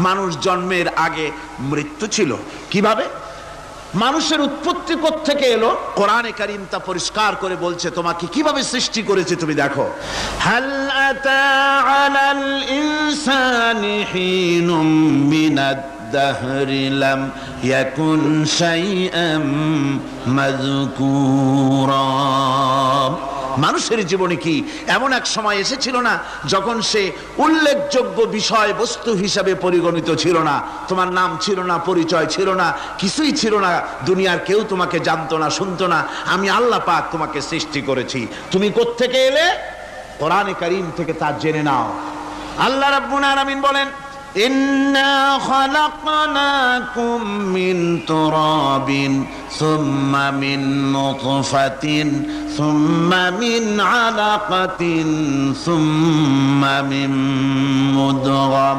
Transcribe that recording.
মানুষ জন্মের আগে মৃত্যু ছিল। কিভাবে মানুষের উৎপত্তি কোত্থেকে এলো? কোরআনে কারীম তা পরিষ্কার করে বলছে, তোমাকে কিভাবে সৃষ্টি করেছে তুমি দেখো। হাল আতা আলাল ইনসানি হিনুম মিনাদ দাহরি লাম ইয়াকুন শাইআম মাযকুরা। মানুষের জীবনে কি এমন এক সময় এসেছিল না যখন সে উল্লেখযোগ্য বিষয় বস্তু হিসাবে পরিগণিত ছিল না? তোমার নাম ছিল না, পরিচয় ছিল না, কিছুই ছিল না, দুনিয়ার কেউ তোমাকে জানতো না, শুনতো না। আমি আল্লাহ পাক তোমাকে সৃষ্টি করেছি। তুমি কোত্থেকে এলে? কোরআনে কারীম থেকে তা জেনে নাও। আল্লাহ রাব্বুল আলামিন বলেন, ইন্না খালাকনাকুম মিন তুরাবিন সুম্মা মিন নুতফাতিন সুম্মা মিন আলাকাতিন সুম্মা মিন মুদগা।